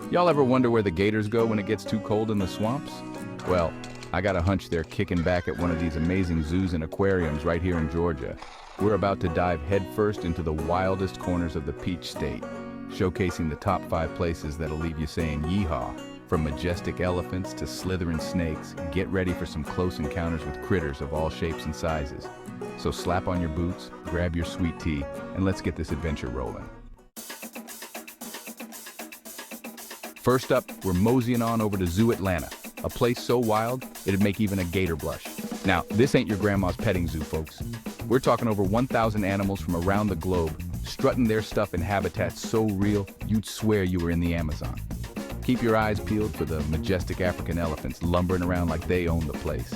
Y'all ever wonder where the gators go when it gets too cold in the swamps? Well, I got a hunch they're kicking back at one of these amazing zoos and aquariums right here in Georgia. We're about to dive headfirst into the wildest corners of the Peach State, showcasing the top 5 places that'll leave you saying yeehaw. From majestic elephants to slithering snakes, get ready for some close encounters with critters of all shapes and sizes. So slap on your boots, grab your sweet tea, and let's get this adventure rolling. First up, we're moseying on over to Zoo Atlanta, a place so wild, it'd make even a gator blush. Now, this ain't your grandma's petting zoo, folks. We're talking over 1,000 animals from around the globe, strutting their stuff in habitats so real, you'd swear you were in the Amazon. Keep your eyes peeled for the majestic African elephants lumbering around like they own the place.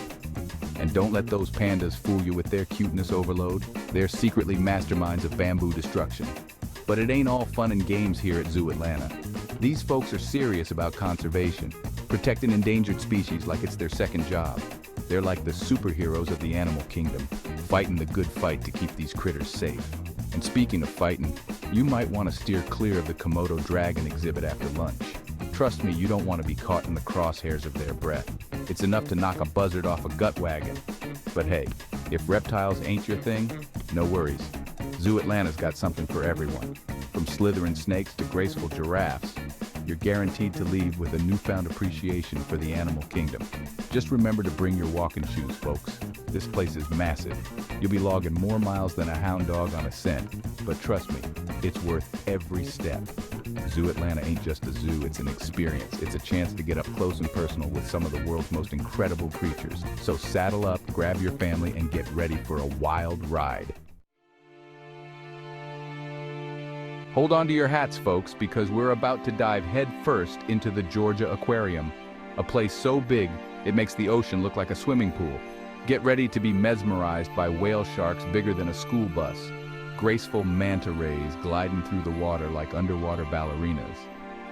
And don't let those pandas fool you with their cuteness overload. They're secretly masterminds of bamboo destruction. But it ain't all fun and games here at Zoo Atlanta. These folks are serious about conservation, protecting endangered species like it's their second job. They're like the superheroes of the animal kingdom, fighting the good fight to keep these critters safe. And speaking of fighting, you might want to steer clear of the Komodo dragon exhibit after lunch. Trust me, you don't want to be caught in the crosshairs of their breath. It's enough to knock a buzzard off a gut wagon. But hey, if reptiles ain't your thing, no worries. Zoo Atlanta's got something for everyone. From slithering snakes to graceful giraffes, you're guaranteed to leave with a newfound appreciation for the animal kingdom. Just remember to bring your walking shoes, folks. This place is massive. You'll be logging more miles than a hound dog on a scent, but trust me, it's worth every step. Zoo Atlanta ain't just a zoo, it's an experience. It's a chance to get up close and personal with some of the world's most incredible creatures. So saddle up, grab your family, and get ready for a wild ride. Hold on to your hats, folks, because we're about to dive headfirst into the Georgia Aquarium, a place so big it makes the ocean look like a swimming pool. Get ready to be mesmerized by whale sharks bigger than a school bus, graceful manta rays gliding through the water like underwater ballerinas,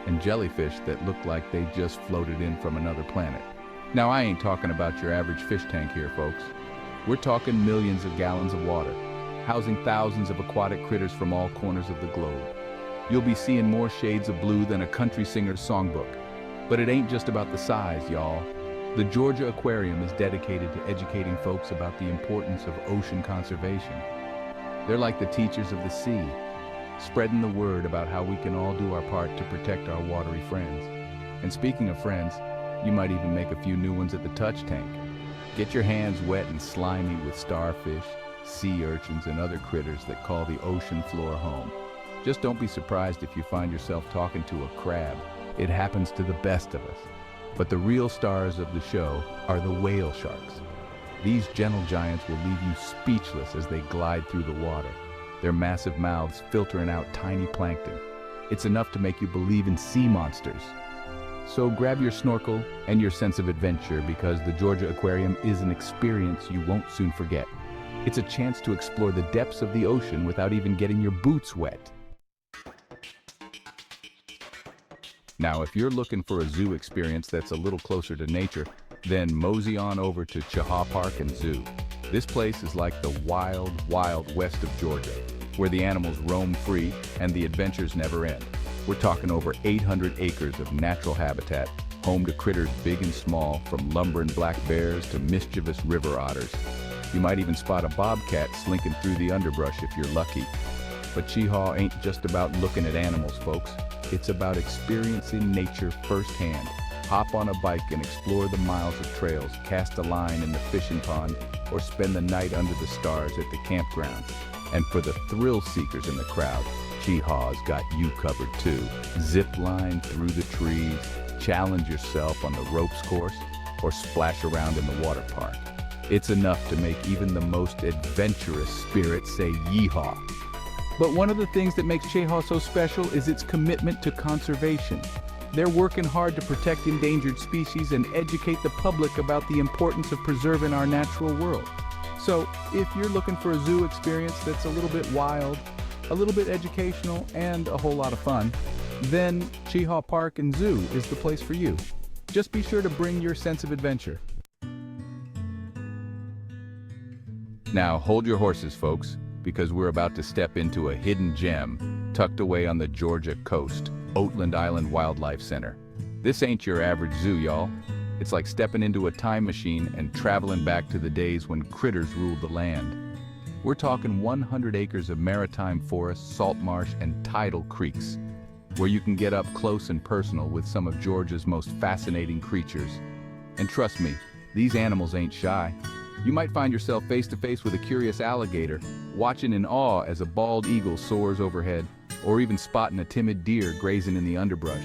and jellyfish that look like they just floated in from another planet. Now, I ain't talking about your average fish tank here, folks. We're talking millions of gallons of water, housing thousands of aquatic critters from all corners of the globe. You'll be seeing more shades of blue than a country singer's songbook. But it ain't just about the size, y'all. The Georgia Aquarium is dedicated to educating folks about the importance of ocean conservation. They're like the teachers of the sea, spreading the word about how we can all do our part to protect our watery friends. And speaking of friends, you might even make a few new ones at the touch tank. Get your hands wet and slimy with starfish, sea urchins, and other critters that call the ocean floor home. Just don't be surprised if you find yourself talking to a crab. It happens to the best of us. But the real stars of the show are the whale sharks. These gentle giants will leave you speechless as they glide through the water, their massive mouths filtering out tiny plankton. It's enough to make you believe in sea monsters. So grab your snorkel and your sense of adventure, because the Georgia Aquarium is an experience you won't soon forget. It's a chance to explore the depths of the ocean without even getting your boots wet. Now, if you're looking for a zoo experience that's a little closer to nature, then mosey on over to Chehaw Park and Zoo. This place is like the wild, wild west of Georgia, where the animals roam free and the adventures never end. We're talking over 800 acres of natural habitat, home to critters big and small, from lumbering black bears to mischievous river otters. You might even spot a bobcat slinking through the underbrush if you're lucky. But Chehaw ain't just about looking at animals, folks. It's about experiencing nature firsthand. Hop on a bike and explore the miles of trails, cast a line in the fishing pond, or spend the night under the stars at the campground. And for the thrill seekers in the crowd, Chehaw's got you covered too. Zip line through the trees, challenge yourself on the ropes course, or splash around in the water park. It's enough to make even the most adventurous spirit say yeehaw. But one of the things that makes Chehaw so special is its commitment to conservation. They're working hard to protect endangered species and educate the public about the importance of preserving our natural world. So, if you're looking for a zoo experience that's a little bit wild, a little bit educational, and a whole lot of fun, then Chehaw Park and Zoo is the place for you. Just be sure to bring your sense of adventure. Now, hold your horses, folks, because we're about to step into a hidden gem tucked away on the Georgia coast. Oatland Island Wildlife Center. This ain't your average zoo, y'all. It's like stepping into a time machine and traveling back to the days when critters ruled the land. We're talking 100 acres of maritime forest, salt marsh, and tidal creeks, where you can get up close and personal with some of Georgia's most fascinating creatures. And trust me, these animals ain't shy. You might find yourself face to face with a curious alligator, watching in awe as a bald eagle soars overhead, or even spotting a timid deer grazing in the underbrush.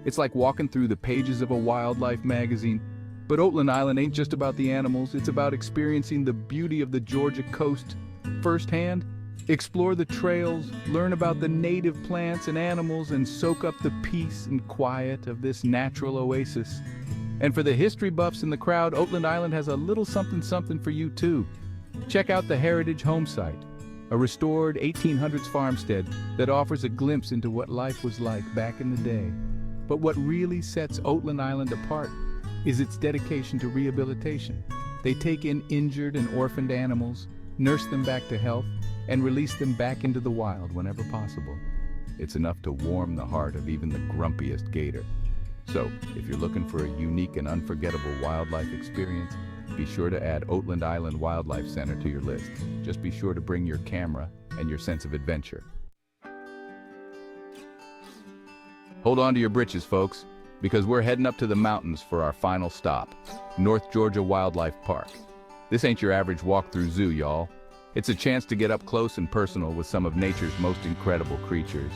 It's like walking through the pages of a wildlife magazine. But Oatland Island ain't just about the animals, it's about experiencing the beauty of the Georgia coast firsthand. Explore the trails, learn about the native plants and animals, and soak up the peace and quiet of this natural oasis. And for the history buffs in the crowd, Oatland Island has a little something for you too. Check out the Heritage Home Site, a restored 1800s farmstead that offers a glimpse into what life was like back in the day. But what really sets Oatland Island apart is its dedication to rehabilitation. They take in injured and orphaned animals, nurse them back to health, and release them back into the wild whenever possible. It's enough to warm the heart of even the grumpiest gator. So, if you're looking for a unique and unforgettable wildlife experience, be sure to add Oatland Island Wildlife Center to your list. Just be sure to bring your camera and your sense of adventure. Hold on to your britches, folks, because we're heading up to the mountains for our final stop, North Georgia Wildlife Park. This ain't your average walk-through zoo, y'all. It's a chance to get up close and personal with some of nature's most incredible creatures.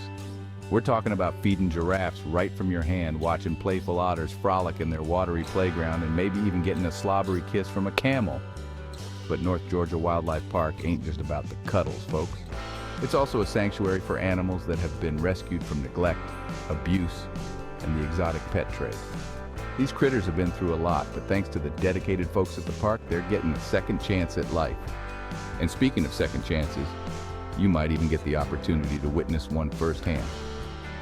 We're talking about feeding giraffes right from your hand, watching playful otters frolic in their watery playground, and maybe even getting a slobbery kiss from a camel. But North Georgia Wildlife Park ain't just about the cuddles, folks. It's also a sanctuary for animals that have been rescued from neglect, abuse, and the exotic pet trade. These critters have been through a lot, but thanks to the dedicated folks at the park, they're getting a second chance at life. And speaking of second chances, you might even get the opportunity to witness one firsthand.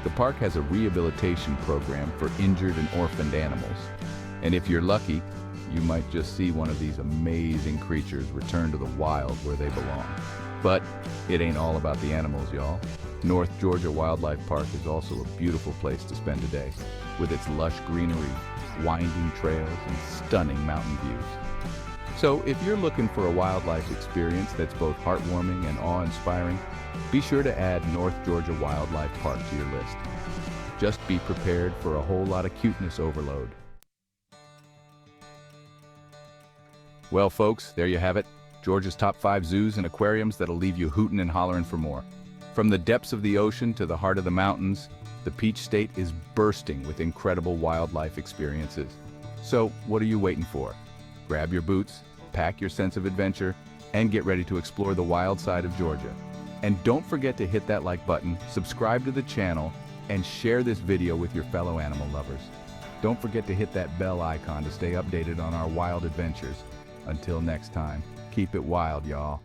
The park has a rehabilitation program for injured and orphaned animals. And if you're lucky, you might just see one of these amazing creatures return to the wild where they belong. But it ain't all about the animals, y'all. North Georgia Wildlife Park is also a beautiful place to spend a day, with its lush greenery, winding trails, and stunning mountain views. So if you're looking for a wildlife experience that's both heartwarming and awe-inspiring, be sure to add North Georgia Wildlife Park to your list. Just be prepared for a whole lot of cuteness overload. Well, folks, there you have it. Georgia's top 5 zoos and aquariums that'll leave you hooting and hollering for more. From the depths of the ocean to the heart of the mountains, the Peach State is bursting with incredible wildlife experiences. So, what are you waiting for? Grab your boots, pack your sense of adventure, and get ready to explore the wild side of Georgia. And don't forget to hit that like button, subscribe to the channel, and share this video with your fellow animal lovers. Don't forget to hit that bell icon to stay updated on our wild adventures. Until next time, keep it wild, y'all.